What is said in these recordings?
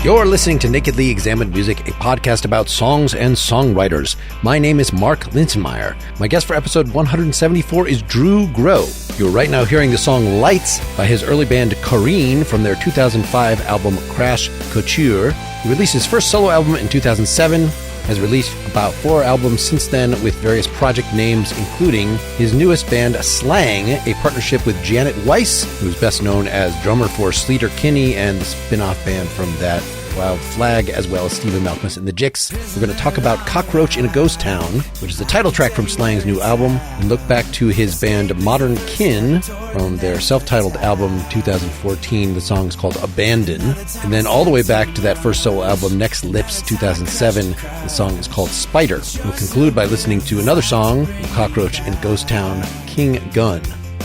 You're listening to Nakedly Examined Music, a podcast about songs and songwriters. My name is Mark Linsenmeyer. My guest for episode 174 is Drew Grow. You're right now hearing the song Lights by his early band Kareen from their 2005 album Crash Couture. He released his first solo album in 2007, has released about 4 albums since then with various project names, including his newest band, Slang, a partnership with Janet Weiss, who's best known as drummer for Sleater Kinney and the spin-off band from that, Wild Flag, as well as Stephen Malkmus and the Jicks. We're going to talk about Cockroach in a Ghost Town, which is the title track from Slang's new album, and look back to his band Modern Kin from their self-titled album 2014. The song is called Abandon. And then all the way back to that first solo album, Next Lips 2007. The song is called Spider. We'll conclude by listening to another song from Cockroach in Ghost Town, King Gun.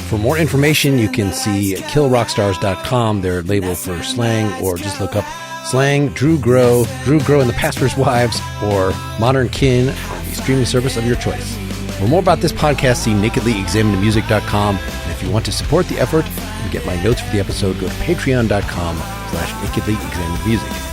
For more information, you can see killrockstars.com, their label for Slang, or just look up Slang, Drew Grow and the Pastor's Wives, or Modern Kin on the streaming service of your choice. For more about this podcast, see nakedlyexaminedmusic.com. And if you want to support the effort and get my notes for the episode, go to patreon.com/nakedlyexaminedmusic.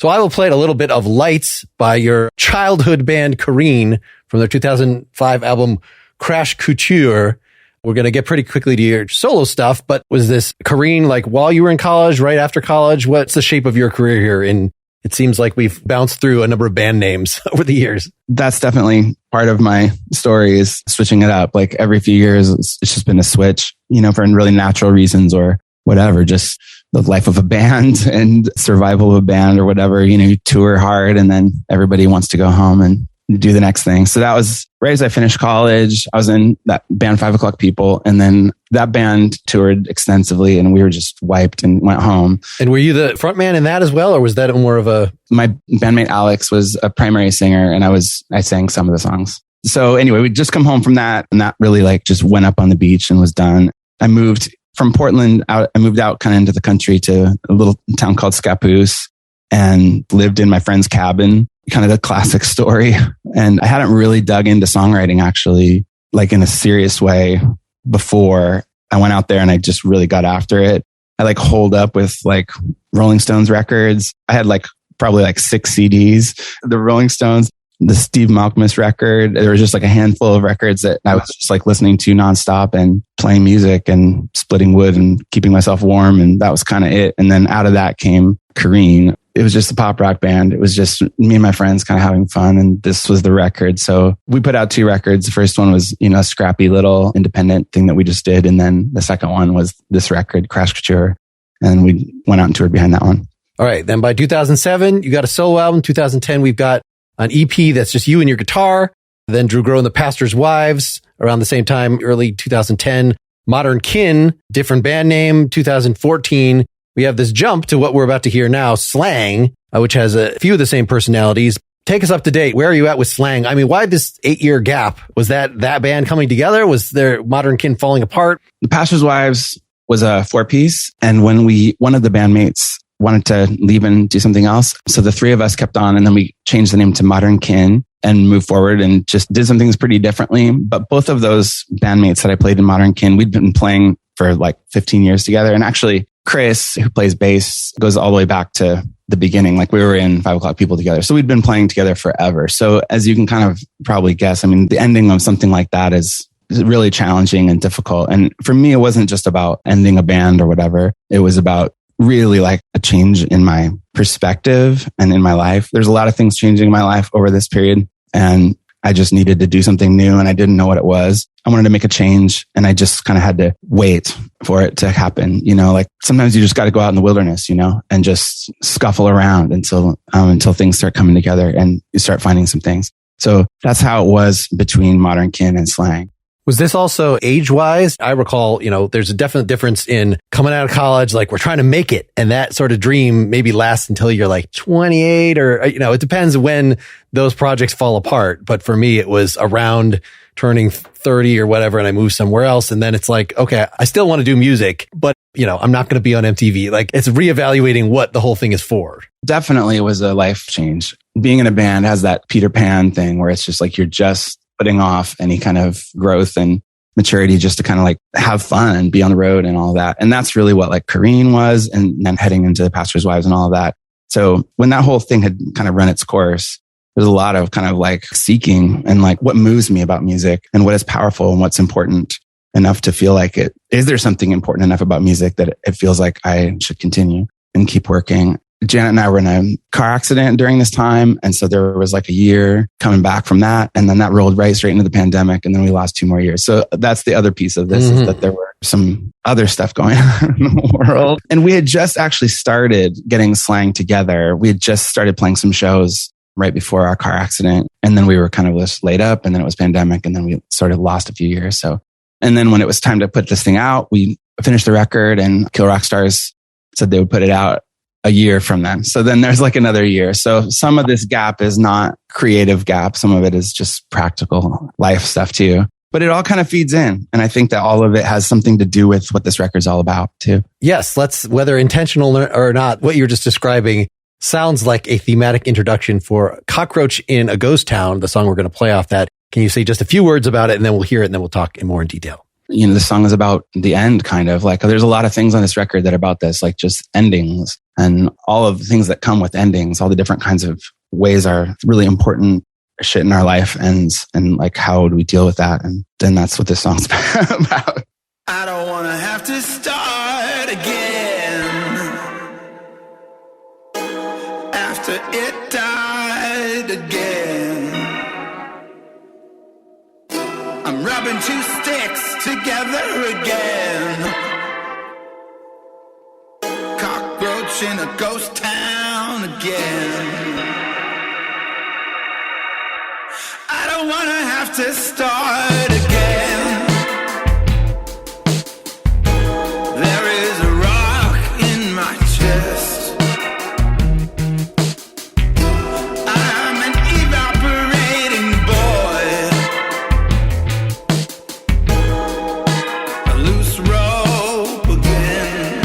So I will play a little bit of Lights by your childhood band Kareen from their 2005 album Crash Couture. We're going to get pretty quickly to your solo stuff, but was this Kareen like while you were in college, right after college? What's the shape of your career here? And it seems like we've bounced through a number of band names over the years. That's definitely part of my story, is switching it up. Like every few years, it's just been a switch, for really natural reasons or whatever, just the life of a band and survival of a band or whatever. You tour hard and then everybody wants to go home and do the next thing. So that was right as I finished college. I was in that band 5 O'Clock People, and then that band toured extensively and we were just wiped and went home. And were you the front man in that as well, or was that more of a... My bandmate Alex was a primary singer and I sang some of the songs. So anyway, we'd just come home from that, and that really just went up on the beach and was done. I moved from Portland out. I moved out kind of into the country to a little town called Scappoose and lived in my friend's cabin. Kind of the classic story. And I hadn't really dug into songwriting actually, in a serious way before I went out there, and I just really got after it. I holed up with Rolling Stones records. I had probably 6 CDs, the Rolling Stones, the Steve Malkmus record. There was just a handful of records that I was just listening to nonstop and playing music and splitting wood and keeping myself warm. And that was kind of it. And then out of that came Kareen. It was just a pop rock band. It was just me and my friends kind of having fun. And this was the record. So we put out 2 records. The first one was, a scrappy little independent thing that we just did. And then the second one was this record, Crash Couture. And we went out and toured behind that one. All right. Then by 2007, you got a solo album. 2010, we've got an EP that's just you and your guitar. Then Drew Grow and the Pastor's Wives around the same time, early 2010. Modern Kin, different band name, 2014. We have this jump to what we're about to hear now, Slang, which has a few of the same personalities. Take us up to date. Where are you at with Slang? I mean, why this 8-year gap? Was that band coming together? Was there Modern Kin falling apart? The Pastor's Wives was a 4-piece. And when one of the bandmates wanted to leave and do something else, so the 3 of us kept on, and then we changed the name to Modern Kin and moved forward and just did some things pretty differently. But both of those bandmates that I played in Modern Kin, we'd been playing for 15 years together. And actually, Chris, who plays bass, goes all the way back to the beginning. We were in 5 O'Clock People together. So we'd been playing together forever. So as you can kind of probably guess, the ending of something like that is really challenging and difficult. And for me, it wasn't just about ending a band or whatever. It was about really a change in my perspective and in my life. There's a lot of things changing in my life over this period. And I just needed to do something new and I didn't know what it was. I wanted to make a change and I just kind of had to wait for it to happen. Sometimes you just got to go out in the wilderness, and just scuffle around until things start coming together and you start finding some things. So that's how it was between Modern Kin and Slang. Was this also age-wise? I recall, there's a definite difference in coming out of college, we're trying to make it. And that sort of dream maybe lasts until you're 28 or, it depends when those projects fall apart. But for me, it was around turning 30 or whatever, and I moved somewhere else. And then it's okay, I still want to do music, but, I'm not going to be on MTV. It's reevaluating what the whole thing is for. Definitely it was a life change. Being in a band has that Peter Pan thing where it's just you're just putting off any kind of growth and maturity just to kind of like have fun and be on the road and all that. And that's really what like Kareen was, and then heading into Pastors' Wives and all of that. So when that whole thing had kind of run its course, there's a lot of kind of like seeking and like what moves me about music and what is powerful and what's important enough to feel like it. Is there something important enough about music that it feels like I should continue and keep working? Janet and I were in a car accident during this time. And so there was like a year coming back from that. And then that rolled right straight into the pandemic. And then we lost 2 more years. So that's the other piece of this is that there were some other stuff going on in the world. And we had just actually started getting Slang together. We had just started playing some shows right before our car accident. And then we were kind of just laid up, and then it was pandemic, and then we sort of lost a few years. So, and then when it was time to put this thing out, we finished the record, and Kill Rock Stars said they would put it out a year from then. So then there's like another year. So some of this gap is not creative gap. Some of it is just practical life stuff too. But it all kind of feeds in. And I think that all of it has something to do with what this record's all about too. Yes, whether intentional or not, what you're just describing sounds like a thematic introduction for Cockroach in a Ghost Town, the song we're going to play off that. Can you say just a few words about it, and then we'll hear it, and then we'll talk in more in detail? You know, the song is about the end, kind of like there's a lot of things on this record that are about this, like just endings and all of the things that come with endings, all the different kinds of ways are really important shit in our life ends, and like how do we deal with that? And then that's what this song's about. I don't want to have to start again after it died again. I'm rubbing 2 sticks together again. Cockroach in a ghost town again. I don't want to have to start again. There is a rock in my chest. I'm an evaporating boy, a loose rope again.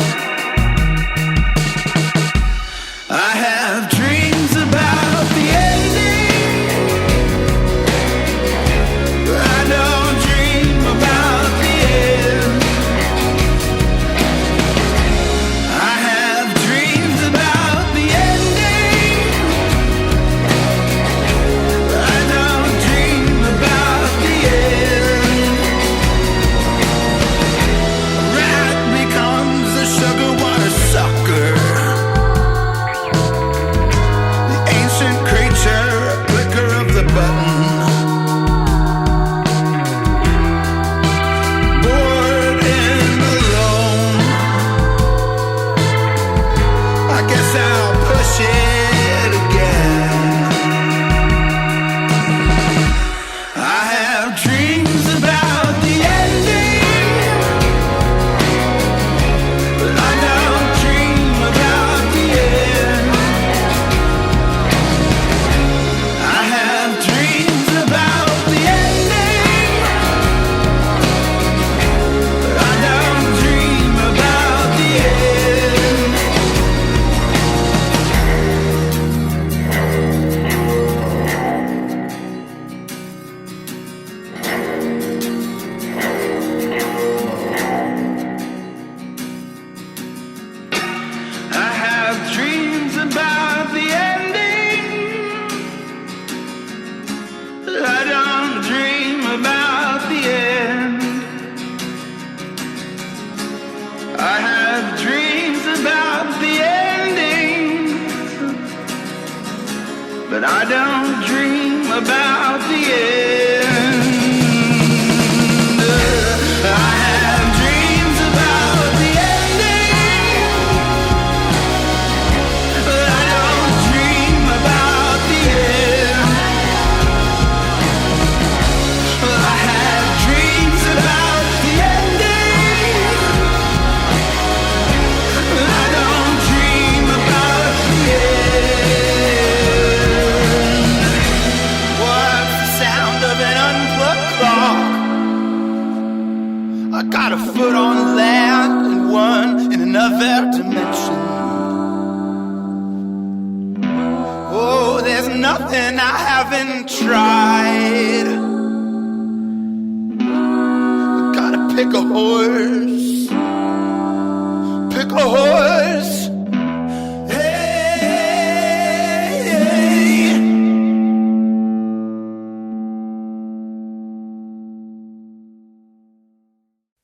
I have dreams about the ending. I don't dream about the end. I have dreams about the ending. I don't dream about the end. A rat becomes a sugar water sucker. The ancient creature, a clicker of the button. Bored and alone. I guess I'll push it again. I have dreams about the ending, but I don't dream about the end. I have dreams about the ending, but I don't dream about the end. I have dreams about the ending, but I don't dream about the end. I have dreams about the ending, but I don't dream about the end. I have dreams about the ending, but I don't dream about the end. I have dreams about the ending, but I don't dream about the end. What's the sound of an unplugged clock? I got a foot on land and one in another dimension. Oh, there's nothing I haven't tried. pick a horse. Pick a horse. Hey.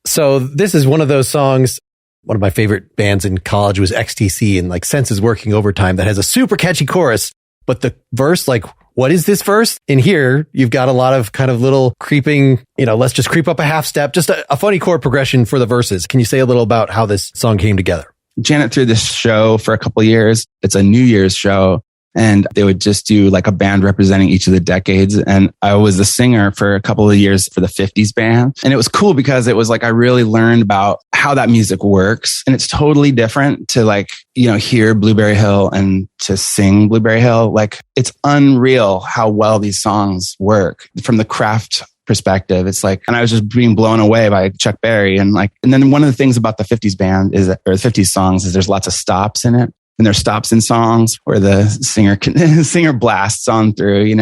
So this is one of those songs. One of my favorite bands in college was XTC, and like Senses Working Overtime, that has a super catchy chorus, but the verse, like, what is this verse? In here, you've got a lot of kind of little creeping, let's just creep up a half step, just a funny chord progression for the verses. Can you say a little about how this song came together? Janet threw this show for a couple of years. It's a New Year's show. And they would just do like a band representing each of the decades. And I was the singer for a couple of years for the 50s band. And it was cool because it was like I really learned about how that music works. And it's totally different to like, hear Blueberry Hill and to sing Blueberry Hill. Like it's unreal how well these songs work from the craft perspective. It's like, and I was just being blown away by Chuck Berry. And then one of the things about the 50s band or the 50s songs is there's lots of stops in it. And there's stops in songs where the singer blasts on through,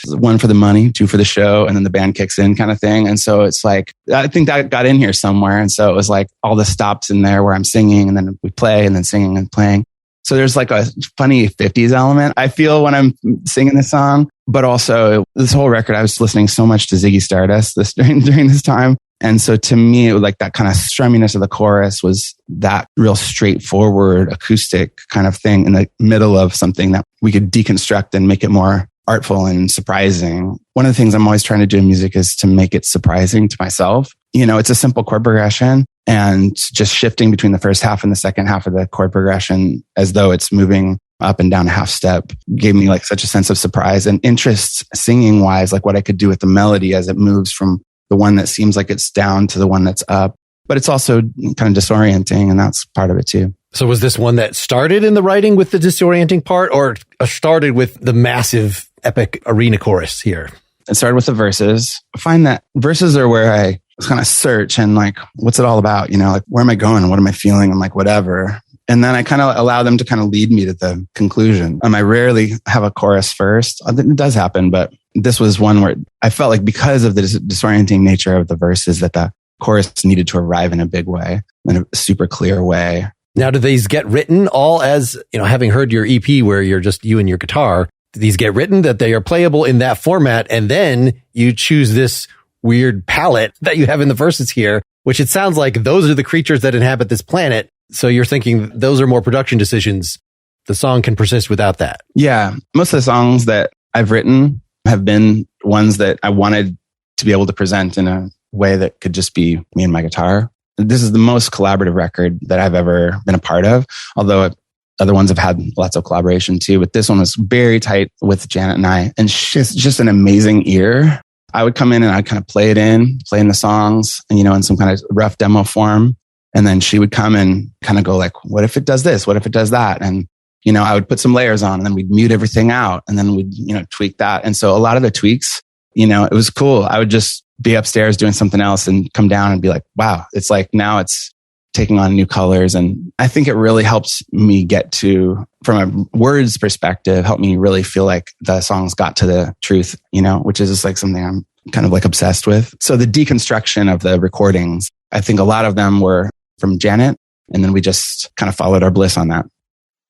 one for the money, two for the show, and then the band kicks in kind of thing. And so it's like, I think that got in here somewhere. And so it was like all the stops in there where I'm singing and then we play and then singing and playing. So there's like a funny 50s element I feel when I'm singing this song. But also this whole record, I was listening so much to Ziggy Stardust during this time. And so to me, it was like that kind of strumminess of the chorus was that real straightforward acoustic kind of thing in the middle of something that we could deconstruct and make it more artful and surprising. One of the things I'm always trying to do in music is to make it surprising to myself. It's a simple chord progression and just shifting between the first half and the second half of the chord progression as though it's moving up and down a half step gave me like such a sense of surprise and interest singing wise, like what I could do with the melody as it moves from the one that seems like it's down to the one that's up. But it's also kind of disorienting, and that's part of it too. So was this one that started in the writing with the disorienting part, or started with the massive epic arena chorus here? It started with the verses. I find that verses are where I kind of search and like, what's it all about? Like, where am I going? What am I feeling? I'm like, whatever. And then I kind of allow them to kind of lead me to the conclusion. I rarely have a chorus first. It does happen, but this was one where I felt like because of the disorienting nature of the verses that the chorus needed to arrive in a big way, in a super clear way. Now, do these get written all as, having heard your EP where you're just you and your guitar, do these get written that they are playable in that format? And then you choose this weird palette that you have in the verses here, which it sounds like those are the creatures that inhabit this planet. So you're thinking those are more production decisions. The song can persist without that. Yeah. Most of the songs that I've written have been ones that I wanted to be able to present in a way that could just be me and my guitar. This is the most collaborative record that I've ever been a part of, although other ones have had lots of collaboration too. But this one was very tight with Janet and I, and she's just an amazing ear. I would come in and I'd kind of play in the songs, and, in some kind of rough demo form. And then she would come and kind of go like, what if it does this? What if it does that? And, I would put some layers on and then we'd mute everything out and then we'd, tweak that. And so a lot of the tweaks, it was cool. I would just be upstairs doing something else and come down and be like, wow, it's like now it's taking on new colors. And I think it really helps me get to, from a words perspective, help me really feel like the songs got to the truth, which is just like something I'm kind of like obsessed with. So the deconstruction of the recordings, I think a lot of them were from Janet, and then we just kind of followed our bliss on that.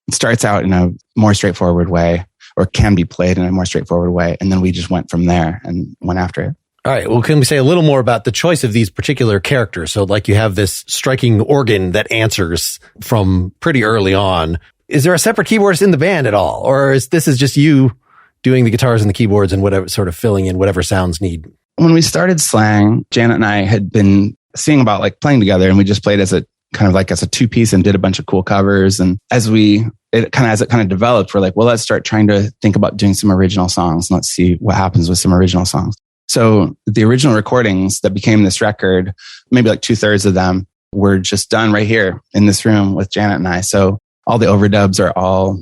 It starts out in a more straightforward way, or can be played in a more straightforward way. And then we just went from there and went after it. All right. Well, can we say a little more about the choice of these particular characters? So like you have this striking organ that answers from pretty early on. Is there a separate keyboardist in the band at all? Or is this just you doing the guitars and the keyboards and whatever, sort of filling in whatever sounds need? When we started Slang, Janet and I had been seeing about like playing together, and we just played as a kind of like as a two-piece and did a bunch of cool covers. And as it kind of developed, we're like, well, let's start trying to think about doing some original songs. And let's see what happens with some original songs. So the original recordings that became this record, maybe like 2/3 of them were just done right here in this room with Janet and I. So all the overdubs are all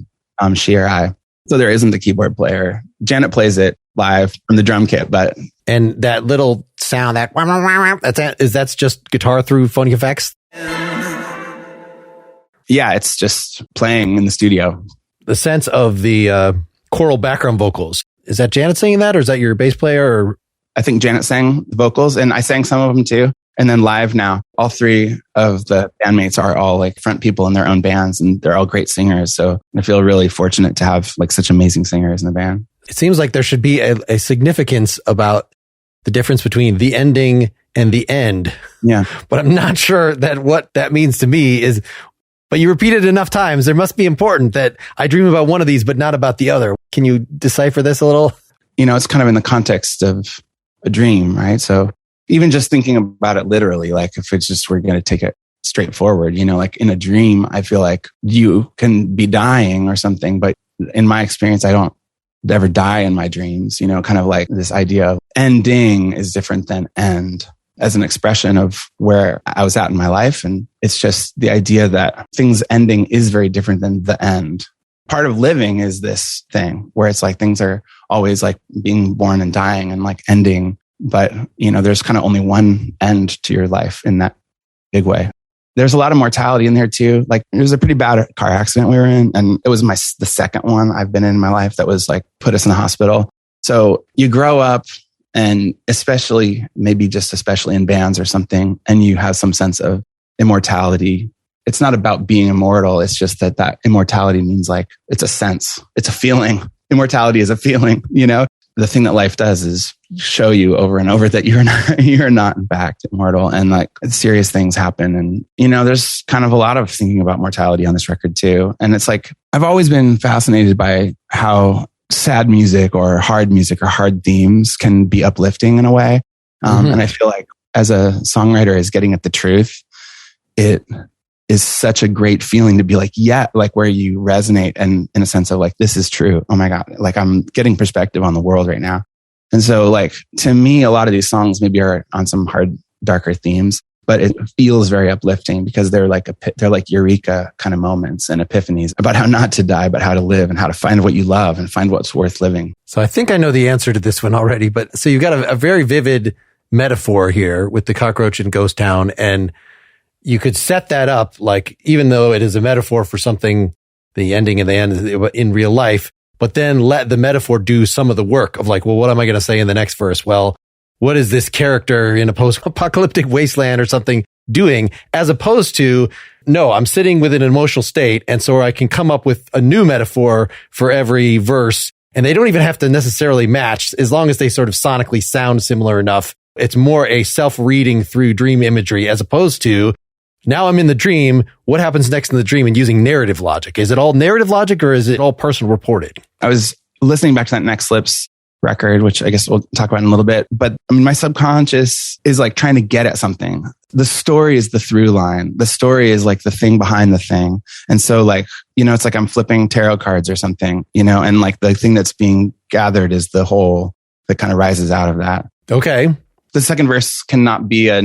she or I. So there isn't the keyboard player. Janet plays it live from the drum kit, and that little sound, that's just guitar through phonic effects. Yeah, it's just playing in the studio. The sense of the choral background vocals, is that Janet singing that, or is that your bass player? Or I think Janet sang the vocals, and I sang some of them too. And then live now, all three of the bandmates are all like front people in their own bands, and they're all great singers. So I feel really fortunate to have like such amazing singers in the band. It seems like there should be a significance about the difference between the ending and the end. Yeah. But I'm not sure that what that means to me is, but you repeat it enough times, there must be important that I dream about one of these, but not about the other. Can you decipher this a little? It's kind of in the context of a dream, right? So even just thinking about it literally, like if it's just, we're going to take it straightforward, like in a dream, I feel like you can be dying or something, but in my experience, I don't ever die in my dreams, kind of like this idea of ending is different than end as an expression of where I was at in my life. And it's just the idea that things ending is very different than the end. Part of living is this thing where it's like things are always like being born and dying and like ending. But, there's kind of only one end to your life in that big way. There's a lot of mortality in there too. Like it was a pretty bad car accident we were in. And it was the second one I've been in my life that was like put us in the hospital. So you grow up and especially in bands or something, and you have some sense of immortality. It's not about being immortal. It's just that immortality means like, it's a sense, it's a feeling. Immortality is a feeling, The thing that life does is show you over and over that you're not in fact immortal, and like serious things happen. And, there's kind of a lot of thinking about mortality on this record too. And it's like, I've always been fascinated by how sad music or hard themes can be uplifting in a way. And I feel like as a songwriter is getting at the truth, it is such a great feeling to be like, yeah, like where you resonate and in a sense of like, this is true. Oh my God. Like I'm getting perspective on the world right now. And so like, to me, a lot of these songs maybe are on some hard, darker themes, but it feels very uplifting because they're like eureka kind of moments and epiphanies about how not to die, but how to live and how to find what you love and find what's worth living. So I think I know the answer to this one already, but so you've got a very vivid metaphor here with the cockroach in Ghost Town, and you could set that up like, even though it is a metaphor for something, the ending and the end in real life, but then let the metaphor do some of the work of like, well, what am I going to say in the next verse? Well, what is this character in a post-apocalyptic wasteland or something doing? As opposed to, no, I'm sitting with an emotional state. And so I can come up with a new metaphor for every verse. And they don't even have to necessarily match as long as they sort of sonically sound similar enough. It's more a self-reading through dream imagery as opposed to, now I'm in the dream. What happens next in the dream, and using narrative logic? Is it all narrative logic or is it all personal reported? I was listening back to that Next Slips record, which I guess we'll talk about in a little bit. But I mean, my subconscious is like trying to get at something. The story is the through line. The story is like the thing behind the thing. And so like, it's like I'm flipping tarot cards or something, and like the thing that's being gathered is the whole that kind of rises out of that. Okay. The second verse cannot be a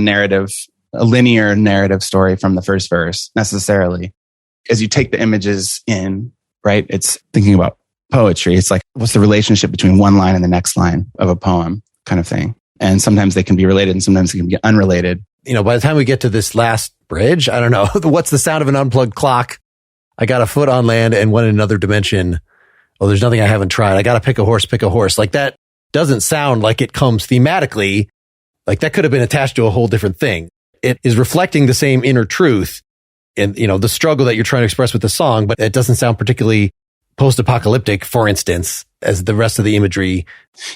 linear narrative story from the first verse necessarily. As you take the images in, right? It's thinking about poetry. It's like, what's the relationship between one line and the next line of a poem kind of thing? And sometimes they can be related and sometimes they can be unrelated. By the time we get to this last bridge, I don't know. What's the sound of an unplugged clock? I got a foot on land and went in another dimension. Oh, there's nothing I haven't tried. I got to pick a horse. Like that doesn't sound like it comes thematically. Like that could have been attached to a whole different thing. It is reflecting the same inner truth and, the struggle that you're trying to express with the song, but it doesn't sound particularly post-apocalyptic, for instance, as the rest of the imagery.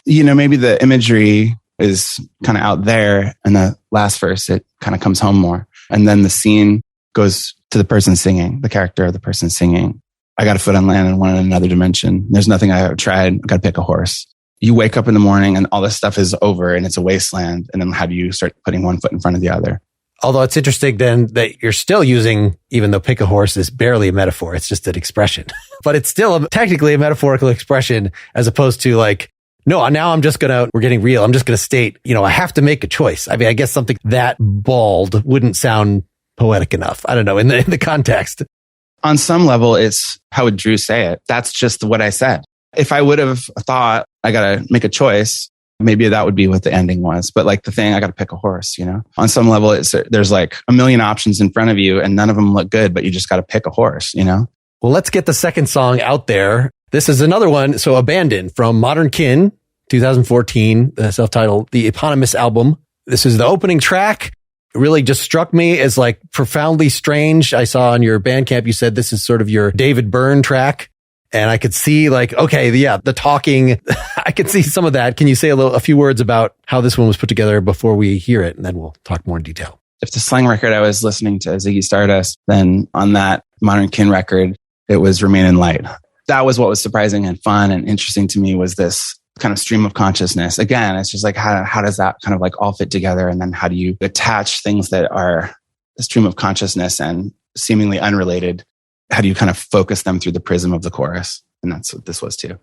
Maybe the imagery is kind of out there and the last verse, it kind of comes home more. And then the scene goes to the person singing, the character of the person singing. I got a foot on land and went in another dimension. There's nothing I ever tried. I got to pick a horse. You wake up in the morning and all this stuff is over and it's a wasteland. And then how do you start putting one foot in front of the other? Although it's interesting then that you're still using, even though pick a horse is barely a metaphor, it's just an expression, but it's still technically a metaphorical expression as opposed to like, no, now we're getting real. I'm just going to state, I have to make a choice. I mean, I guess something that bald wouldn't sound poetic enough. I don't know, in the context. On some level, it's, how would Drew say it? That's just what I said. If I would have thought I got to make a choice, maybe that would be what the ending was. But like the thing, I got to pick a horse, On some level, there's like a million options in front of you and none of them look good, but you just got to pick a horse, Well, let's get the second song out there. This is another one. So Abandoned from Modern Kin, 2014, the self-titled, the eponymous album. This is the opening track. really just struck me as like profoundly strange. I saw on your Bandcamp, you said this is sort of your David Byrne track. And I could see like, okay, yeah, the talking, I could see some of that. Can you say a few words about how this one was put together before we hear it? And then we'll talk more in detail. If the Slang record, I was listening to Ziggy Stardust, then on that Modern Kin record, it was Remain in Light. That was what was surprising and fun and interesting to me, was this kind of stream of consciousness. Again, it's just like, how does that kind of like all fit together? And then how do you attach things that are a stream of consciousness and seemingly unrelated? How do you kind of focus them through the prism of the chorus? And that's what this was too.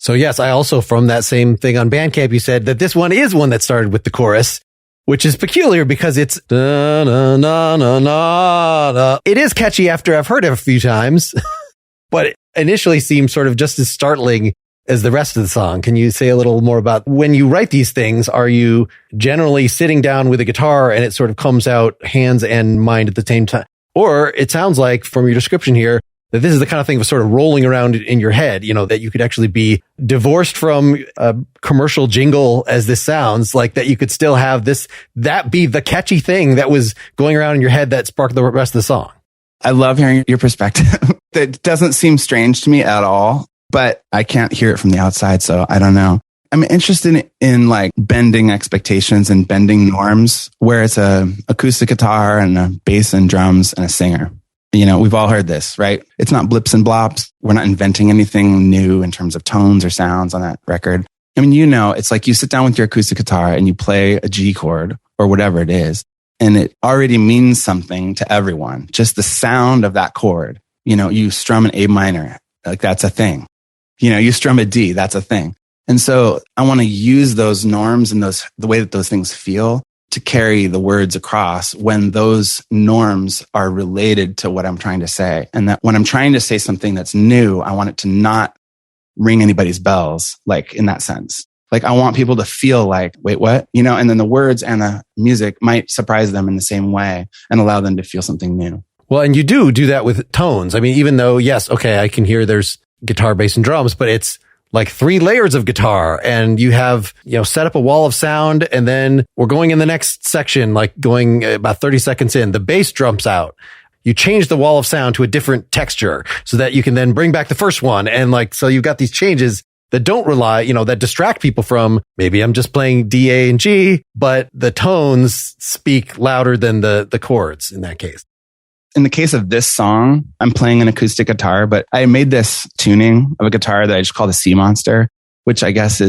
So yes, I also, from that same thing on Bandcamp, you said that this one is one that started with the chorus, which is peculiar because it's da, na, na, na, na, na. It is catchy after I've heard it a few times, but it initially seemed sort of just as startling as the rest of the song. Can you say a little more about when you write these things? Are you generally sitting down with a guitar and it sort of comes out hands and mind at the same time? Or it sounds like from your description here that this is the kind of thing of sort of rolling around in your head, that you could actually be divorced from a commercial jingle as this sounds, like that you could still have that be the catchy thing that was going around in your head that sparked the rest of the song. I love hearing your perspective. That doesn't seem strange to me at all, but I can't hear it from the outside. So I don't know. I'm interested in like bending expectations and bending norms where it's a acoustic guitar and a bass and drums and a singer. We've all heard this, right? It's not blips and blops. We're not inventing anything new in terms of tones or sounds on that record. I mean, it's like you sit down with your acoustic guitar and you play a G chord or whatever it is, and it already means something to everyone. Just the sound of that chord. You strum an A minor, like that's a thing. You strum a D, that's a thing. And so I want to use those norms and the way that those things feel to carry the words across when those norms are related to what I'm trying to say. And that when I'm trying to say something that's new, I want it to not ring anybody's bells, like in that sense. Like I want people to feel like, wait, what? And then the words and the music might surprise them in the same way and allow them to feel something new. Well, and you do that with tones. I mean, even though, yes, okay, I can hear there's guitar, bass, and drums, but it's like 3 layers of guitar, and you have, set up a wall of sound, and then we're going in the next section, like going about 30 seconds in, the bass jumps out. You change the wall of sound to a different texture so that you can then bring back the first one. And so you've got these changes that don't rely, that distract people from maybe I'm just playing D, A, and G, but the tones speak louder than the chords in that case. In the case of this song, I'm playing an acoustic guitar, but I made this tuning of a guitar that I just call the Sea Monster, which I guess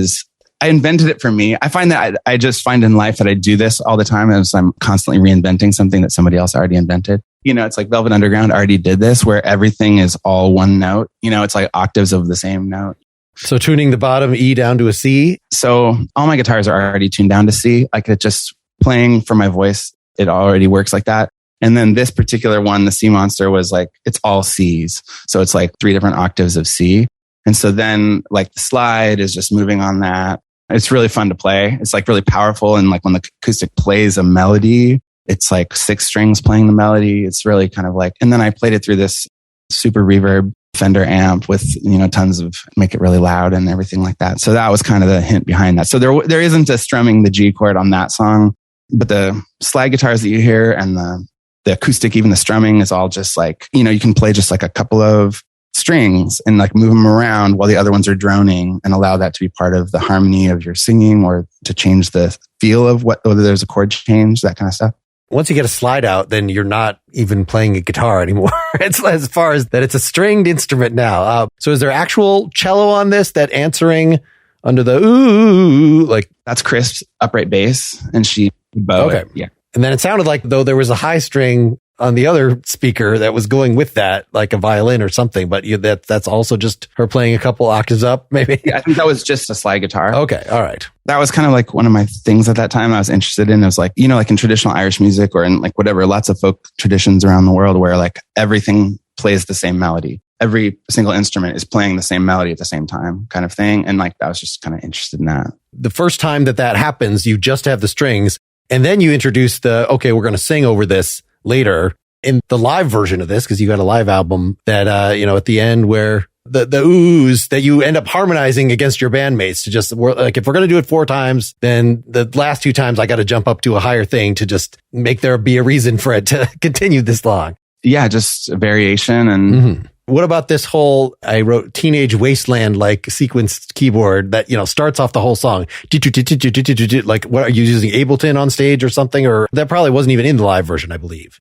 I invented it for me. I find that I just find in life that I do this all the time as I'm constantly reinventing something that somebody else already invented. It's like Velvet Underground already did this where everything is all one note. It's like octaves of the same note. So tuning the bottom E down to a C. So all my guitars are already tuned down to C. I could just playing for my voice. It already works like that. And then this particular one, the Sea Monster, was like, it's all C's. So it's like 3 different octaves of C. And so then like the slide is just moving on that. It's really fun to play. It's like really powerful. And like when the acoustic plays a melody, it's like 6 strings playing the melody. It's really kind of like, and then I played it through this super reverb Fender amp with, tons of make it really loud and everything like that. So that was kind of the hint behind that. So there isn't a strumming the G chord on that song, but the slide guitars that you hear and the acoustic, even the strumming is all just like, you can play just like a couple of strings and like move them around while the other ones are droning and allow that to be part of the harmony of your singing or to change the feel of whether there's a chord change, that kind of stuff. Once you get a slide out, then you're not even playing a guitar anymore. It's as far as that it's a stringed instrument now. So is there actual cello on this that answering under the ooh, like that's Crisp's upright bass and she bow. Okay. Yeah. And then it sounded like though there was a high string on the other speaker that was going with that, like a violin or something. But that's also just her playing a couple octaves up, maybe? Yeah, I think that was just a slide guitar. Okay, all right. That was kind of like one of my things at that time I was interested in. It was like, like in traditional Irish music or in like whatever, lots of folk traditions around the world where like everything plays the same melody. Every single instrument is playing the same melody at the same time kind of thing. And like I was just kind of interested in that. The first time that happens, you just have the strings. And then you introduce okay, we're going to sing over this later in the live version of this, because you got a live album that, at the end where the oohs that you end up harmonizing against your bandmates to just like, if we're going to do it 4 times, then the last 2 times I got to jump up to a higher thing to just make there be a reason for it to continue this long. Yeah, just a variation. And What about this whole, I wrote Teenage Wasteland like sequenced keyboard that, starts off the whole song. Like, what are you using Ableton on stage or something? Or that probably wasn't even in the live version, I believe.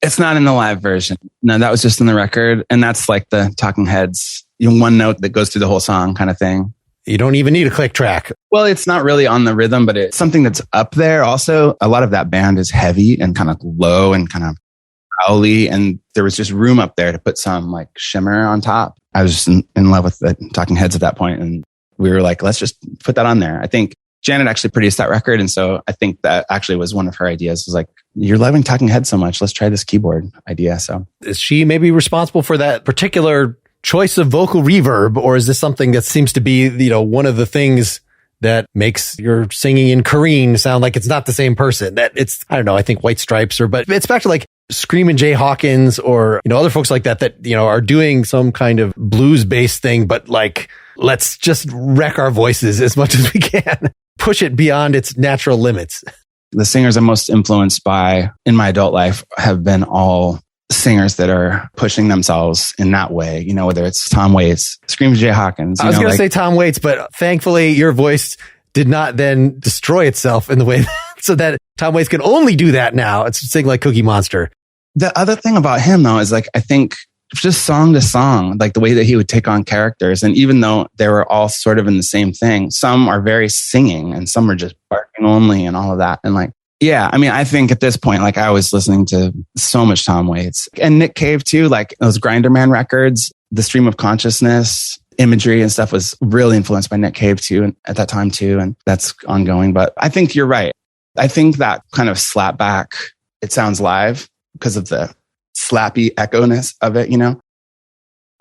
It's not in the live version. No, that was just in the record. And that's like the Talking Heads, one note that goes through the whole song kind of thing. You don't even need a click track. Well, it's not really on the rhythm, but it's something that's up there. Also, a lot of that band is heavy and kind of low and kind of growly, and there was just room up there to put some like shimmer on top. I was just in love with the Talking Heads at that point, and we were like, let's just put that on there. I think Janet actually produced that record, and so I think that actually was one of her ideas. Was like, you're loving Talking Heads so much, let's try this keyboard idea. So is she maybe responsible for that particular choice of vocal reverb, or is this something that seems to be, one of the things that makes your singing in Korean sound like it's not the same person? That it's, I don't know, I think White Stripes but it's back to like Screamin' Jay Hawkins or, other folks like that, are doing some kind of blues based thing, but like, let's just wreck our voices as much as we can, push it beyond its natural limits. The singers I'm most influenced by in my adult life have been all singers that are pushing themselves in that way, whether it's Tom Waits, Screamin' Jay Hawkins. I was going to say Tom Waits, but thankfully your voice did not then destroy itself in the way so that Tom Waits can only do that now. It's sing like Cookie Monster. The other thing about him though is like, I think just song to song, like the way that he would take on characters. And even though they were all sort of in the same thing, some are very singing and some are just barking only and all of that. And like, yeah, I mean, I think at this point, like I was listening to so much Tom Waits and Nick Cave too, like those Grinder Man records, the stream of consciousness, imagery and stuff was really influenced by Nick Cave too. And at that time too. And that's ongoing. But I think you're right. I think that kind of slap back, it sounds live because of the slappy echo-ness of it,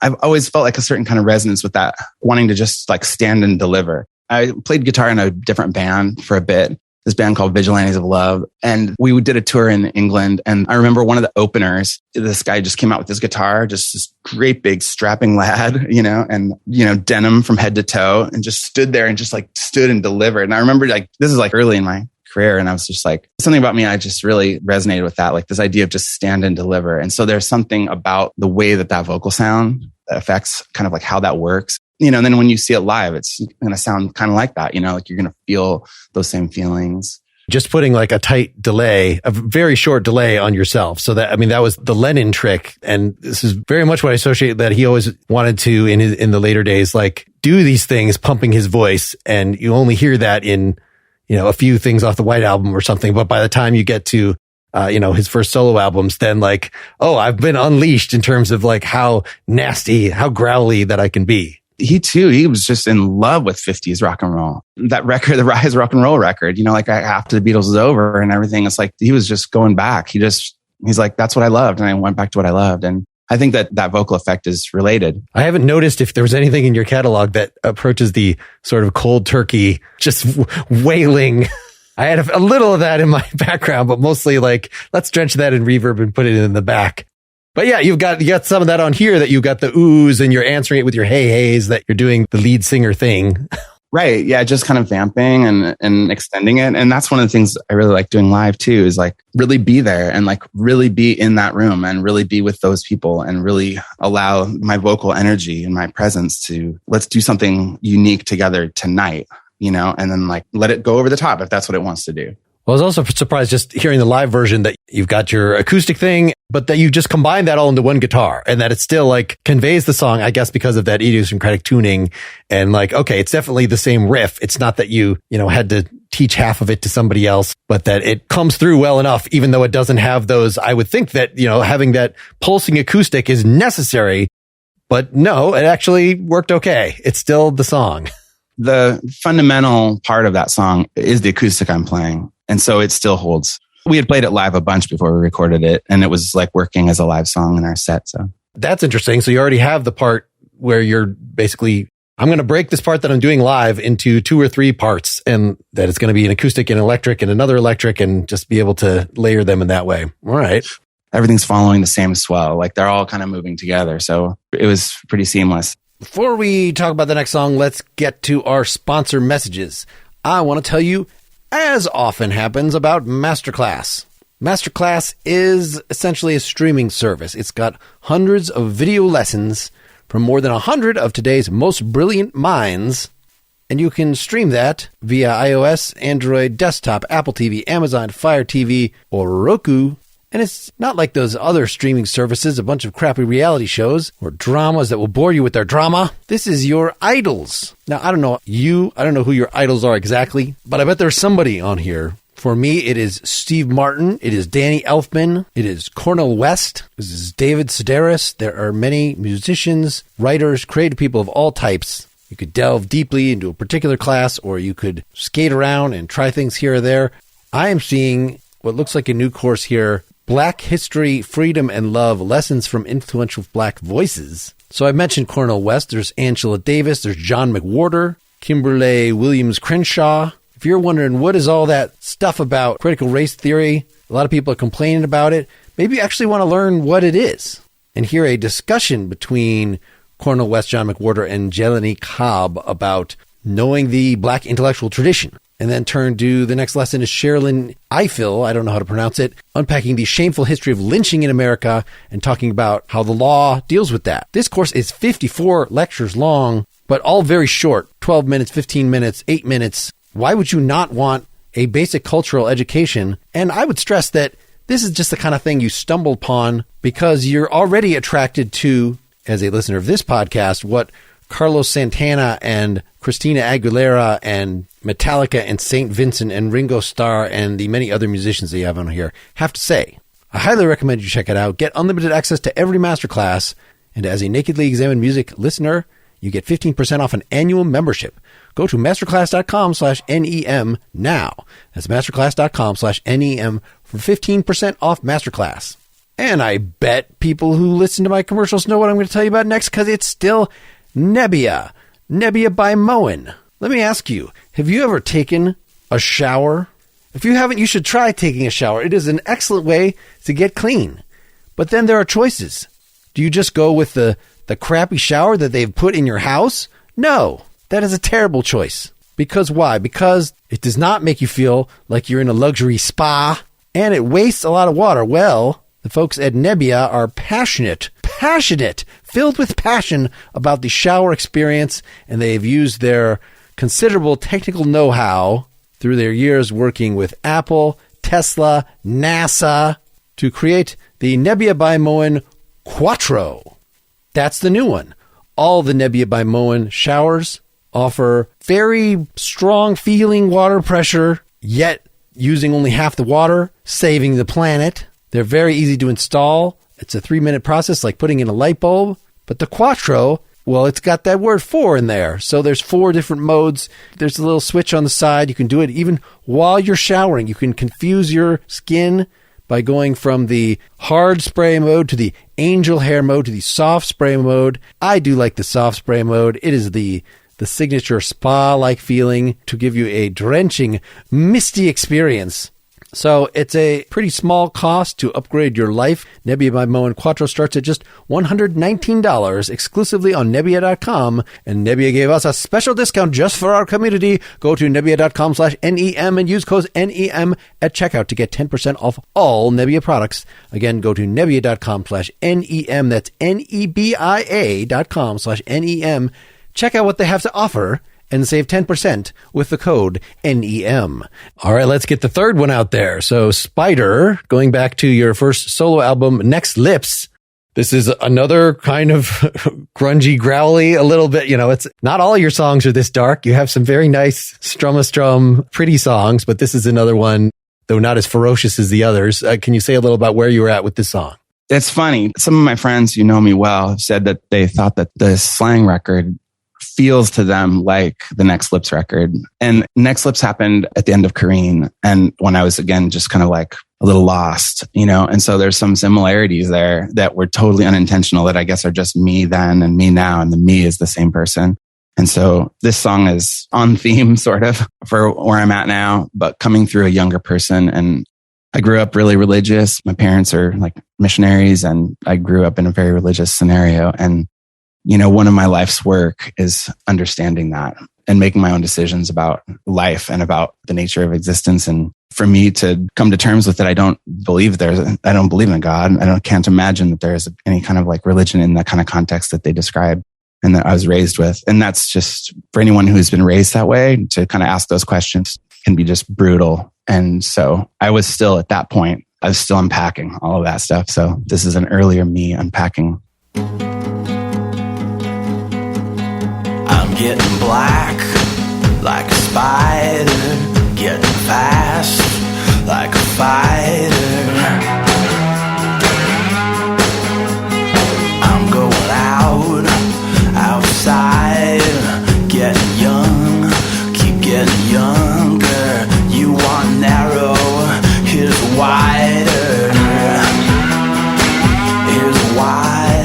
I've always felt like a certain kind of resonance with that, wanting to just like stand and deliver. I played guitar in a different band for a bit, this band called Vigilantes of Love. And we did a tour in England. And I remember one of the openers, this guy just came out with his guitar, just this great big strapping lad, and, denim from head to toe and just stood there and just like stood and delivered. And I remember like, this is like early in my career. And I was just like, something about me, I just really resonated with that, like this idea of just stand and deliver. And so there's something about the way that vocal sound affects kind of like how that works, and then when you see it live, it's going to sound kind of like that, like you're going to feel those same feelings. Just putting like a tight delay, a very short delay on yourself. So that was the Lennon trick. And this is very much what I associate that he always wanted to in the later days, like do these things, pumping his voice. And you only hear that in, a few things off the White Album or something. But by the time you get to, his first solo albums, then like, oh, I've been unleashed in terms of like how nasty, how growly that I can be. He was just in love with 50s rock and roll. That record, the Rise Rock and Roll record, like after the Beatles was over and everything, it's like he was just going back. He's like, that's what I loved. And I went back to what I loved. And I think that vocal effect is related. I haven't noticed if there was anything in your catalog that approaches the sort of cold turkey, just wailing. I had a little of that in my background, but mostly like, let's drench that in reverb and put it in the back. But yeah, you got some of that on here that you've got the oohs and you're answering it with your hey-heys, that you're doing the lead singer thing. Right. Yeah. Just kind of vamping and extending it. And that's one of the things I really like doing live too, is like really be there and like really be in that room and really be with those people and really allow my vocal energy and my presence to let's do something unique together tonight, and then like let it go over the top if that's what it wants to do. Well, I was also surprised just hearing the live version that you've got your acoustic thing, but that you just combined that all into one guitar and that it still like conveys the song, I guess, because of that idiosyncratic tuning. And like, okay, it's definitely the same riff. It's not that you had to teach half of it to somebody else, but that it comes through well enough, even though it doesn't have those. I would think that, having that pulsing acoustic is necessary, but no, it actually worked okay. It's still the song. The fundamental part of that song is the acoustic I'm playing. And so it still holds. We had played it live a bunch before we recorded it, and it was like working as a live song in our set. So that's interesting. So you already have the part where you're basically, I'm going to break this part that I'm doing live into 2 or 3 parts, and that it's going to be an acoustic and electric and another electric, and just be able to layer them in that way. All right. Everything's following the same swell. Like they're all kind of moving together. So it was pretty seamless. Before we talk about the next song, let's get to our sponsor messages. I want to tell you, as often happens, about Masterclass. Masterclass is essentially a streaming service. It's got hundreds of video lessons from more than 100 of today's most brilliant minds, and you can stream that via iOS, Android, desktop, Apple TV, Amazon Fire TV, or Roku. And it's not like those other streaming services, a bunch of crappy reality shows or dramas that will bore you with their drama. This is your idols. Now, I don't know who your idols are exactly, but I bet there's somebody on here. For me, it is Steve Martin. It is Danny Elfman. It is Cornel West. This is David Sedaris. There are many musicians, writers, creative people of all types. You could delve deeply into a particular class, or you could skate around and try things here or there. I am seeing what looks like a new course here, Black History, Freedom, and Love, Lessons from Influential Black Voices. So I mentioned Cornel West. There's Angela Davis. There's John McWhorter, Kimberly Williams Crenshaw. If you're wondering what is all that stuff about critical race theory, a lot of people are complaining about it. maybe you actually want to learn what it is and hear a discussion between Cornel West, John McWhorter, and Jelani Cobb about knowing the Black intellectual tradition. And then turn to the next lesson is Sherilyn Ifill, I don't know how to pronounce it, unpacking the shameful history of lynching in America and talking about how the law deals with that. This course is 54 lectures long, but all very short, 12 minutes, 15 minutes, 8 minutes. Why would you not want a basic cultural education? And I would stress that this is just the kind of thing you stumble upon because you're already attracted to, as a listener of this podcast, what Carlos Santana and Christina Aguilera and Metallica and St. Vincent and Ringo Starr and the many other musicians that you have on here have to say. I highly recommend you check it out. Get unlimited access to every masterclass. And as a Nakedly Examined Music listener, you get 15% off an annual membership. Go to masterclass.com/NEM now. That's masterclass.com/NEM for 15% off Masterclass. And I bet people who listen to my commercials know what I'm going to tell you about next because it's still Nebbia. Nebbia by Moen. Let me ask you, have you ever taken a shower? If you haven't, you should try taking a shower. It is an excellent way to get clean. But then there are choices. Do you just go with the crappy shower that they've put in your house? No, that is a terrible choice. Because why? Because it does not make you feel like you're in a luxury spa, and it wastes a lot of water. Well, the folks at Nebbia are passionate, filled with passion about the shower experience, and they've used their considerable technical know-how through their years working with Apple, Tesla, NASA to create the Nebbia by Moen Quattro. That's the new one. All the Nebbia by Moen showers offer very strong feeling water pressure, yet using only half the water, saving the planet. They're very easy to install. It's a 3-minute process like putting in a light bulb. But the Quattro, well, it's got that word 4 in there. So there's 4 different modes. There's a little switch on the side. You can do it even while you're showering. You can confuse your skin by going from the hard spray mode to the angel hair mode to the soft spray mode. I do like the soft spray mode. It is the signature spa-like feeling to give you a drenching, misty experience. So it's a pretty small cost to upgrade your life. Nebbia by Moen Quattro starts at just $119 exclusively on Nebbia.com. And Nebbia gave us a special discount just for our community. Go to Nebbia.com/NEM and use code NEM at checkout to get 10% off all Nebbia products. Again, go to Nebbia.com/NEM. That's NEBIA.com/NEM. Check out what they have to offer and save 10% with the code NEM. All right, let's get the third one out there. So Spider, going back to your first solo album, Next Lips, this is another kind of grungy, growly, a little bit, it's not all your songs are this dark. You have some very nice strum-a-strum, pretty songs, but this is another one, though not as ferocious as the others. Can you say a little about where you were at with this song? It's funny. Some of my friends who know me well have said that they thought that the Slang record feels to them like the Next Lips record. And Next Lips happened at the end of Kareen. And when I was, again, just kind of like a little lost, and so there's some similarities there that were totally unintentional that I guess are just me then and me now. And the me is the same person. And so this song is on theme sort of for where I'm at now, but coming through a younger person. And I grew up really religious. My parents are like missionaries and I grew up in a very religious scenario. And one of my life's work is understanding that and making my own decisions about life and about the nature of existence. And for me to come to terms with it, I don't believe in God. Can't imagine that there is any kind of like religion in that kind of context that they describe and that I was raised with. And that's just for anyone who's been raised that way to kind of ask those questions can be just brutal. And so I was still at that point, I was still unpacking all of that stuff. So this is an earlier me unpacking. I'm getting black like a spider, getting fast like a fighter. I'm going outside, getting young, keep getting younger. You want narrow, here's wider, here's wider.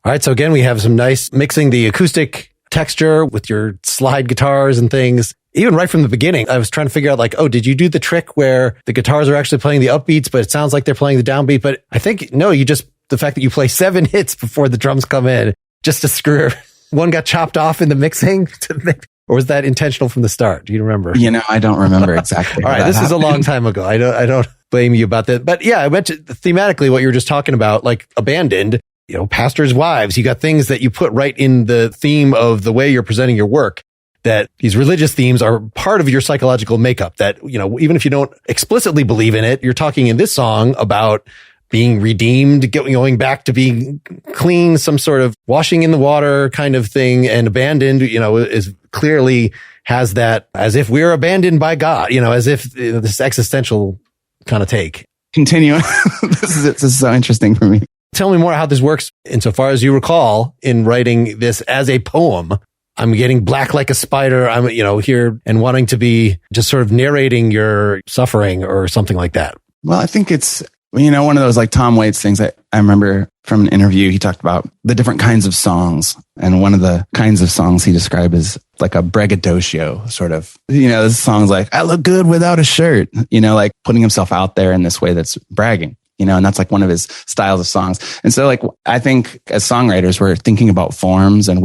All right. So again, we have some nice mixing the acoustic texture with your slide guitars and things. Even right from the beginning, I was trying to figure out like, oh, did you do the trick where the guitars are actually playing the upbeats, but it sounds like they're playing the downbeat? But I think, no, the fact that you play 7 hits before the drums come in just to screw. One got chopped off in the mixing or was that intentional from the start? Do you remember? I don't remember exactly. All right. This is a long time ago. I don't blame you about that. But yeah, I mentioned thematically what you were just talking about, like abandoned, pastors' wives. You got things that you put right in the theme of the way you're presenting your work, that these religious themes are part of your psychological makeup, that, even if you don't explicitly believe in it, you're talking in this song about being redeemed, going back to being clean, some sort of washing in the water kind of thing. And abandoned, is clearly has that as if we're abandoned by God, as if this existential kind of take. Continue. This is so interesting for me. Tell me more how this works insofar as you recall in writing this as a poem. I'm getting black like a spider. I'm, here and wanting to be just sort of narrating your suffering or something like that. Well, I think it's, one of those like Tom Waits things that I remember from an interview. He talked about the different kinds of songs. And one of the kinds of songs he described is like a braggadocio sort of, this song's like, I look good without a shirt, like putting himself out there in this way that's bragging. And that's like one of his styles of songs. And so like, I think as songwriters, we're thinking about forms and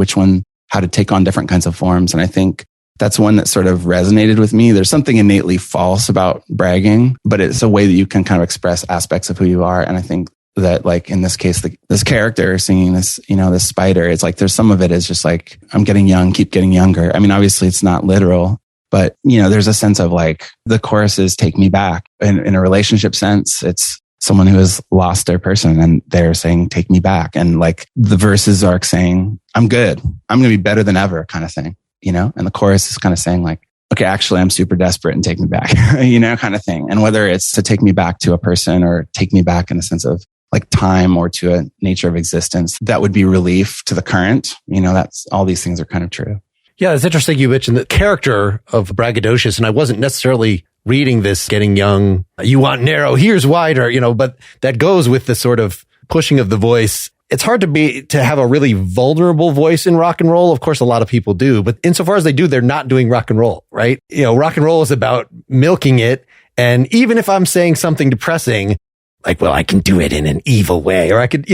how to take on different kinds of forms. And I think that's one that sort of resonated with me. There's something innately false about bragging, but it's a way that you can kind of express aspects of who you are. And I think that like in this case, this character singing this, this spider, it's like there's some of it is just like, I'm getting young, keep getting younger. I mean, obviously it's not literal, but there's a sense of like the choruses take me back in a relationship sense. It's someone who has lost their person and they're saying, take me back. And like the verses are saying, I'm good. I'm going to be better than ever kind of thing, and the chorus is kind of saying like, okay, actually I'm super desperate and take me back, kind of thing. And whether it's to take me back to a person or take me back in a sense of like time or to a nature of existence, that would be relief to the current. That's all these things are kind of true. Yeah. It's interesting. You mentioned the character of braggadocious, and I wasn't necessarily reading this getting young. You want narrow, here's wider, but that goes with the sort of pushing of the voice. It's hard to have a really vulnerable voice in rock and roll. Of course, a lot of people do, but insofar as they do, they're not doing rock and roll, right? Rock and roll is about milking it. And even if I'm saying something depressing, like, well, I can do it in an evil way, or I could,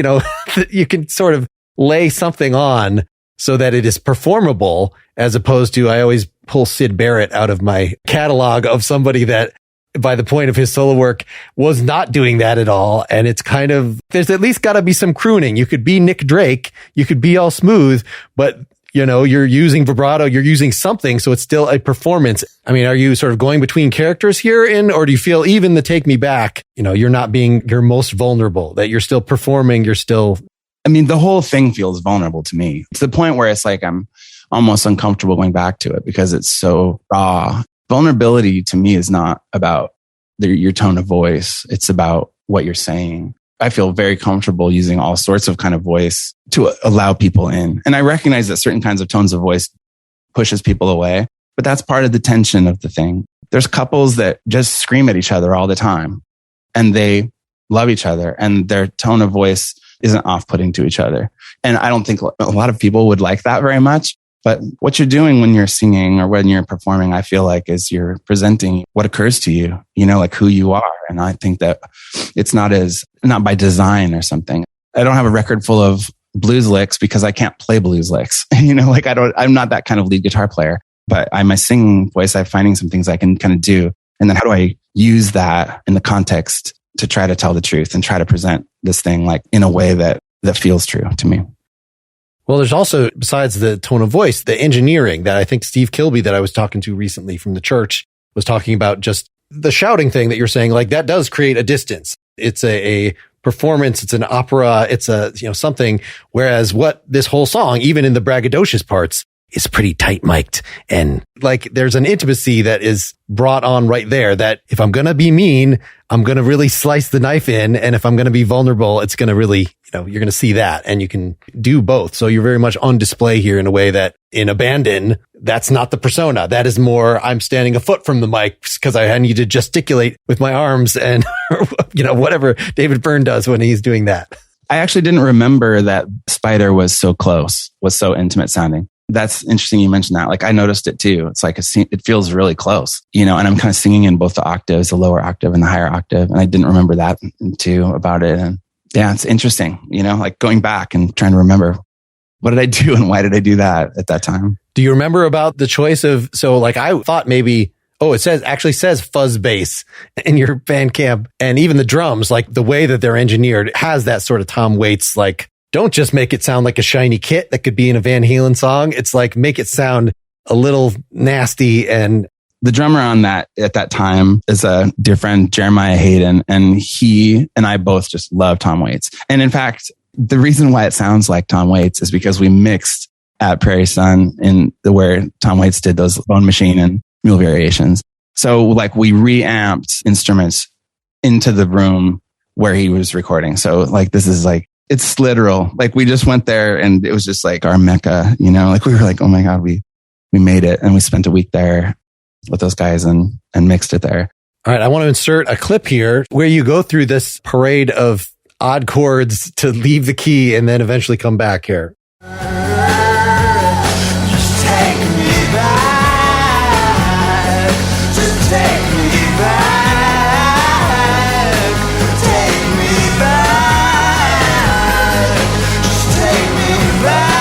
you can sort of lay something on so that it is performable, as opposed to, I always pull Syd Barrett out of my catalog of somebody that by the point of his solo work was not doing that at all. And it's kind of, there's at least got to be some crooning. You could be Nick Drake, you could be all smooth, but you're using vibrato, you're using something. So it's still a performance. I mean, are you sort of going between characters here or do you feel even the Take Me Back, you're not being your most vulnerable, that you're still performing, I mean, the whole thing feels vulnerable to me. It's the point where it's like, I'm almost uncomfortable going back to it because it's so raw. Vulnerability to me is not about your tone of voice. It's about what you're saying. I feel very comfortable using all sorts of kind of voice to allow people in. And I recognize that certain kinds of tones of voice pushes people away, but that's part of the tension of the thing. There's couples that just scream at each other all the time and they love each other and their tone of voice isn't off-putting to each other. And I don't think a lot of people would like that very much. But what you're doing when you're singing or when you're performing, I feel like is you're presenting what occurs to you, like who you are. And I think that it's not by design or something. I don't have a record full of blues licks because I can't play blues licks. I'm not that kind of lead guitar player, but my singing voice, I'm finding some things I can kind of do. And then how do I use that in the context to try to tell the truth and try to present this thing like in a way that feels true to me? Well, there's also, besides the tone of voice, the engineering that I think Steve Kilby that I was talking to recently from the church was talking about, just the shouting thing that you're saying, like that does create a distance. It's a performance. It's an opera. It's something. Whereas what this whole song, even in the braggadocious parts, is pretty tight mic'd. And like there's an intimacy that is brought on right there that if I'm going to be mean, I'm going to really slice the knife in. And if I'm going to be vulnerable, it's going to really, you're going to see that and you can do both. So you're very much on display here in a way that in Abandon, that's not the persona. That is more, I'm standing a foot from the mic because I need to gesticulate with my arms and, whatever David Byrne does when he's doing that. I actually didn't remember that Spider was so close, was so intimate sounding. That's interesting you mentioned that. Like I noticed it too. It's like it feels really close, and I'm kind of singing in both the octaves, the lower octave and the higher octave. And I didn't remember that too about it. And yeah, it's interesting, like going back and trying to remember what did I do and why did I do that at that time? Do you remember about the choice of, so like I thought maybe, it actually says fuzz bass in your Bandcamp, and even the drums, like the way that they're engineered has that sort of Tom Waits, like, don't just make it sound like a shiny kit that could be in a Van Halen song. It's like, make it sound a little nasty. And the drummer on that at that time is a dear friend, Jeremiah Hayden, and he and I both just love Tom Waits. And in fact, the reason why it sounds like Tom Waits is because we mixed at Prairie Sun where Tom Waits did those Bone Machine and Mule Variations. So like we reamped instruments into the room where he was recording. So like this is like, it's literal. Like we just went there and it was just like our Mecca, like we were like, oh my God, we made it. And we spent a week there with those guys and mixed it there. All right. I want to insert a clip here where you go through this parade of odd chords to leave the key and then eventually come back here. Just take me back. Just take me back. Take me back. Just take me back.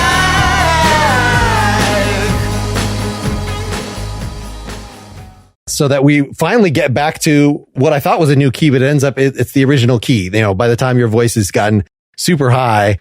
So that we finally get back to what I thought was a new key, but it ends up, it's the original key. By the time your voice has gotten super high.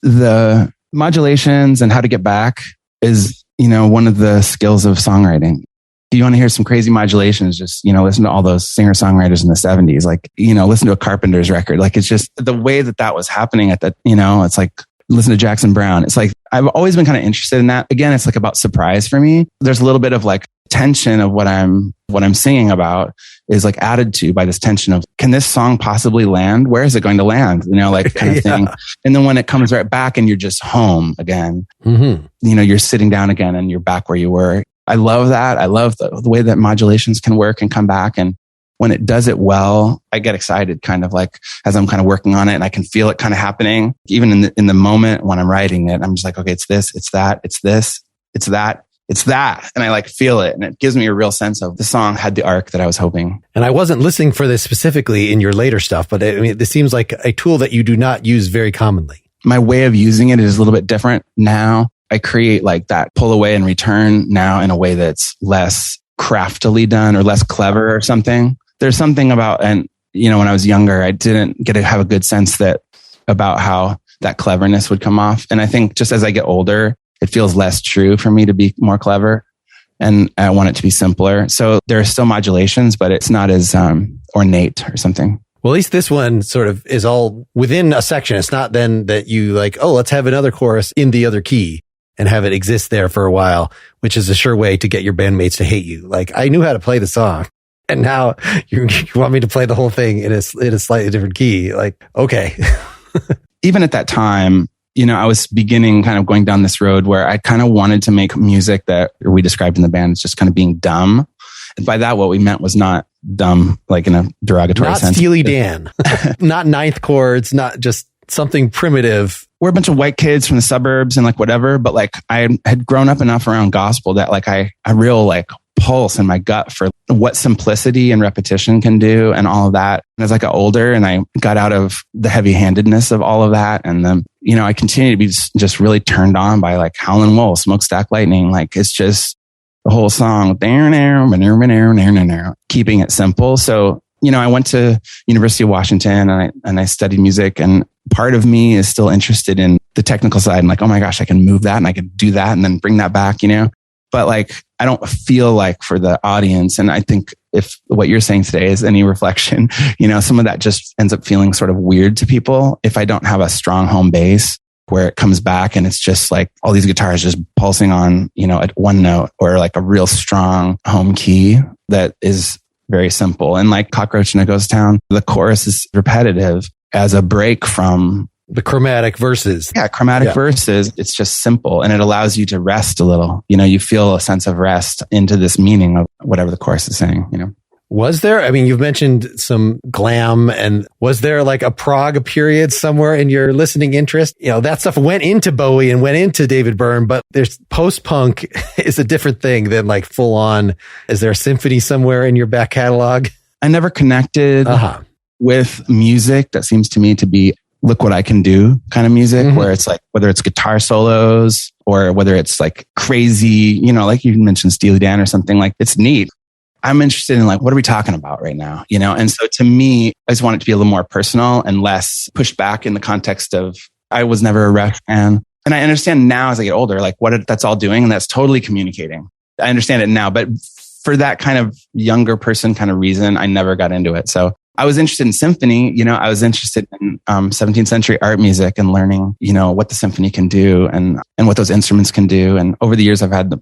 The modulations and how to get back is, one of the skills of songwriting. If you want to hear some crazy modulations, just, listen to all those singer-songwriters in the 70s, like, listen to a Carpenter's record. Like, it's just the way that was happening at that, it's like, listen to Jackson Browne. It's like, I've always been kind of interested in that. Again, it's like about surprise for me. There's a little bit of like tension of what I'm singing about is like added to by this tension of, can this song possibly land? Where is it going to land? Like kind of thing. And then when it comes right back and you're just home again, you're sitting down again and you're back where you were. I love that. I love the way that modulations can work and come back. And when it does it well, I get excited kind of like as I'm kind of working on it and I can feel it kind of happening. Even in the moment when I'm writing it, I'm just like, okay, it's this, it's that, it's this, it's that. It's that. And I like feel it. And it gives me a real sense of the song had the arc that I was hoping. And I wasn't listening for this specifically in your later stuff, but this seems like a tool that you do not use very commonly. My way of using it is a little bit different now. I create like that pull away and return now in a way that's less craftily done or less clever or something. There's something about, and when I was younger, I didn't get to have a good sense about how that cleverness would come off. And I think just as I get older, it feels less true for me to be more clever and I want it to be simpler. So there are still modulations, but it's not as ornate or something. Well, at least this one sort of is all within a section. It's not then that you like, let's have another chorus in the other key and have it exist there for a while, which is a sure way to get your bandmates to hate you. Like, I knew how to play the song and now you want me to play the whole thing in a slightly different key. Like, okay. Even at that time, I was beginning kind of going down this road where I kind of wanted to make music that we described in the band as just kind of being dumb. And by that, what we meant was not dumb, like in a derogatory sense. Not Steely Dan, not ninth chords, not just something primitive. We're a bunch of white kids from the suburbs and like whatever, but like I had grown up enough around gospel that like I real like pulse in my gut for what simplicity and repetition can do and all of that. And as I got older and I got out of the heavy handedness of all of that. And then, I continue to be just really turned on by like Howlin' Wolf, Smokestack Lightning. Like it's just the whole song, keeping it simple. So, I went to University of Washington and I studied music, and part of me is still interested in the technical side and like, oh my gosh, I can move that and I can do that and then bring that back, But like, I don't feel like for the audience. And I think if what you're saying today is any reflection, some of that just ends up feeling sort of weird to people. If I don't have a strong home base where it comes back and it's just like all these guitars just pulsing on, at one note, or like a real strong home key that is very simple. And like Cockroach in a Ghost Town, the chorus is repetitive as a break from the chromatic verses. Yeah, chromatic verses. It's just simple and it allows you to rest a little. You feel a sense of rest into this meaning of whatever the chorus is saying, Was there? I mean, you've mentioned some glam, and was there like a prog period somewhere in your listening interest? You know, that stuff went into Bowie and went into David Byrne, but there's post-punk is a different thing than like full on. Is there a symphony somewhere in your back catalog? I never connected with music that seems to me to be look what I can do kind of music, where it's like, whether it's guitar solos or whether it's like crazy, you know, like you mentioned Steely Dan or something, like it's neat. I'm interested in like, what are we talking about right now? You know? And so to me, I just want it to be a little more personal and less pushed back in the context of, I was never a Rush fan. And I understand now as I get older, like what that's all doing. And that's totally communicating. I understand it now, but for that kind of younger person kind of reason, I never got into it. So I was interested in symphony. You know, I was interested in 17th century art music and learning, you know, what the symphony can do and what those instruments can do. And over the years, I've had the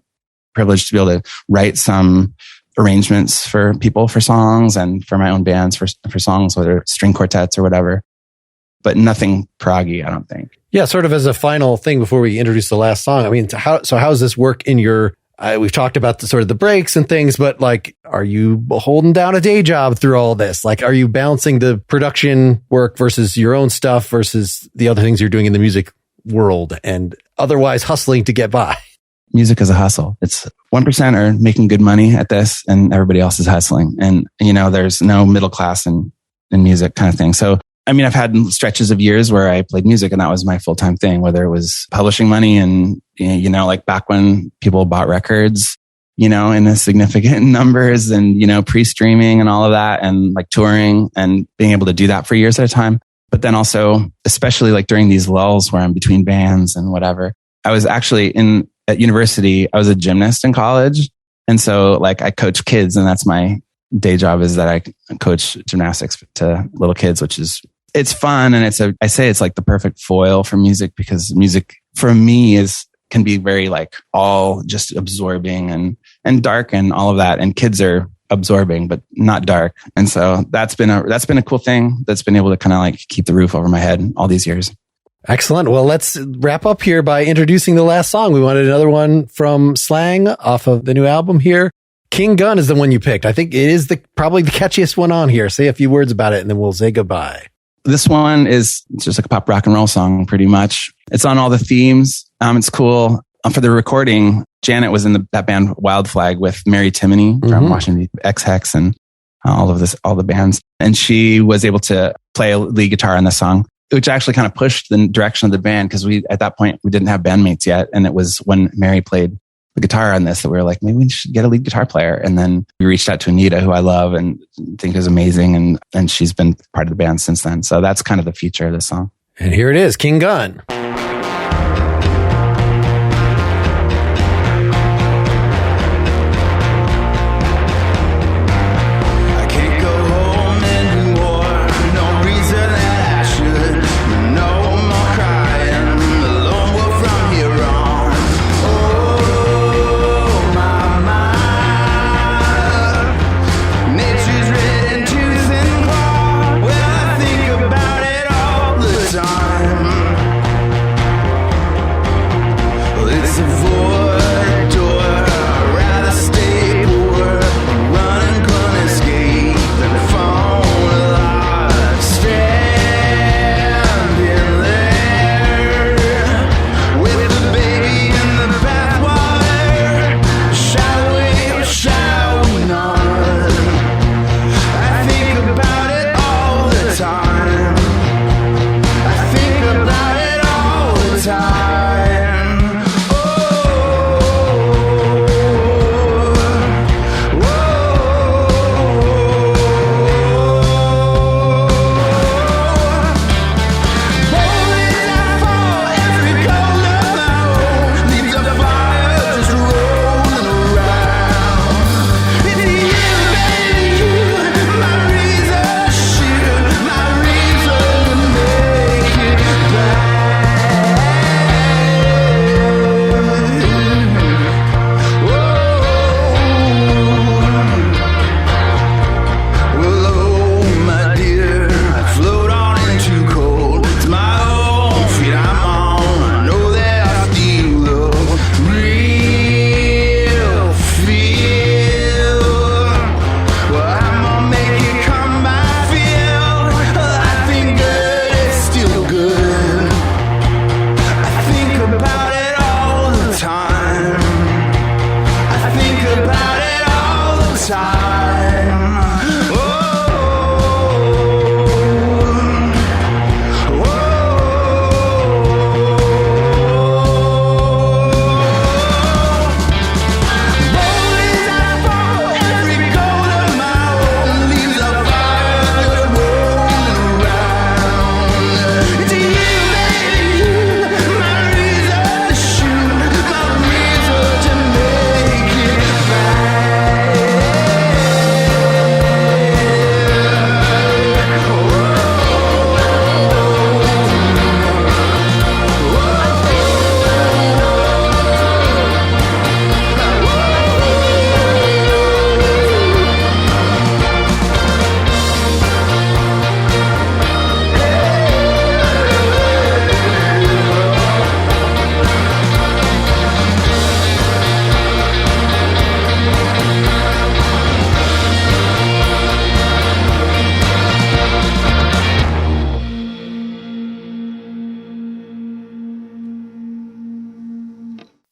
privilege to be able to write some arrangements for people for songs and for my own bands for songs, whether string quartets or whatever, but nothing proggy, I don't think. Yeah. Sort of as a final thing before we introduce the last song. I mean, how does this work in your, we've talked about the sort of the breaks and things, but like, are you holding down a day job through all this? Like, are you balancing the production work versus your own stuff versus the other things you're doing in the music world and otherwise hustling to get by? Music is a hustle. It's 1% are making good money at this and everybody else is hustling. And, you know, there's no middle class in music kind of thing. So, I mean, I've had stretches of years where I played music and that was my full-time thing, whether it was publishing money and, you know, like back when people bought records, you know, in a significant numbers and, you know, pre-streaming and all of that and like touring and being able to do that for years at a time. But then also, especially like during these lulls where I'm between bands and whatever, I was actually at university, I was a gymnast in college. And so like I coach kids and that's my day job is that I coach gymnastics to little kids, which is, it's fun. And I say it's like the perfect foil for music because music for me can be very like all just absorbing and dark and all of that. And kids are absorbing, but not dark. And so that's been a cool thing that's been able to kind of like keep the roof over my head all these years. Excellent. Well, let's wrap up here by introducing the last song. We wanted another one from Slang off of the new album here. King Gun is the one you picked. I think it is probably the catchiest one on here. Say a few words about it and then we'll say goodbye. This one it's just like a pop rock and roll song, pretty much. It's on all the themes. It's cool. For the recording, Janet was in that band Wild Flag with Mary Timony from Washington, X-Hex and all the bands. And she was able to play a lead guitar on the song, which actually kind of pushed the direction of the band because at that point, we didn't have bandmates yet. And it was when Mary played the guitar on this that we were like, maybe we should get a lead guitar player. And then we reached out to Anita, who I love and think is amazing. And she's been part of the band since then. So that's kind of the feature of this song. And here it is, King Gun. time.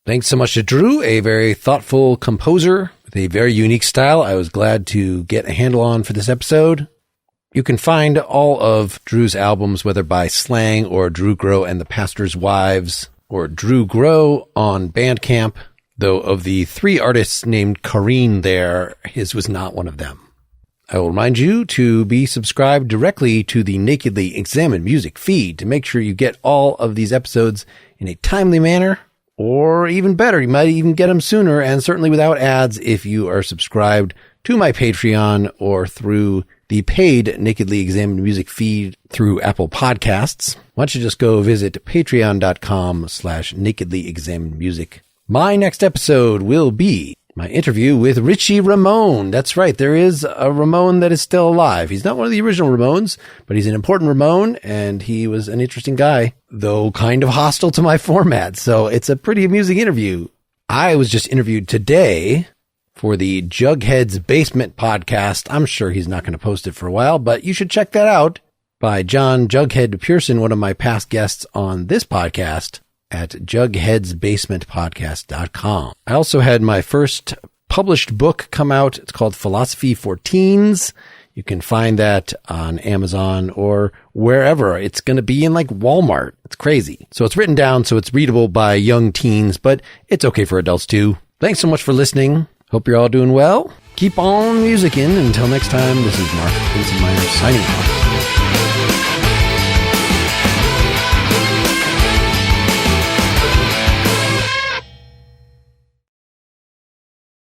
Thanks so much to Drew, a very thoughtful composer with a very unique style I was glad to get a handle on for this episode. You can find all of Drew's albums, whether by Slang or Drew Grow and the Pastor's Wives or Drew Grow on Bandcamp, though of the 3 artists named Kareen there, his was not one of them. I will remind you to be subscribed directly to the Nakedly Examined Music feed to make sure you get all of these episodes in a timely manner. Or even better, you might even get them sooner and certainly without ads if you are subscribed to my Patreon or through the paid Nakedly Examined Music feed through Apple Podcasts. Why don't you just go visit patreon.com/Nakedly Examined Music. My next episode will be my interview with Richie Ramone. That's right. There is a Ramone that is still alive. He's not one of the original Ramones, but he's an important Ramone, and he was an interesting guy, though kind of hostile to my format. So it's a pretty amusing interview. I was just interviewed today for the Jughead's Basement podcast. I'm sure he's not going to post it for a while, but you should check that out, by John Jughead Pearson, one of my past guests on this podcast, at jugheadsbasementpodcast.com. I also had my first published book come out. It's called Philosophy for Teens. You can find that on Amazon or wherever. It's going to be in like Walmart. It's crazy. So it's written down so it's readable by young teens, but it's okay for adults too. Thanks so much for listening. Hope you're all doing well. Keep on musicking. Until next time, this is Mark Linsenmeyer signing off.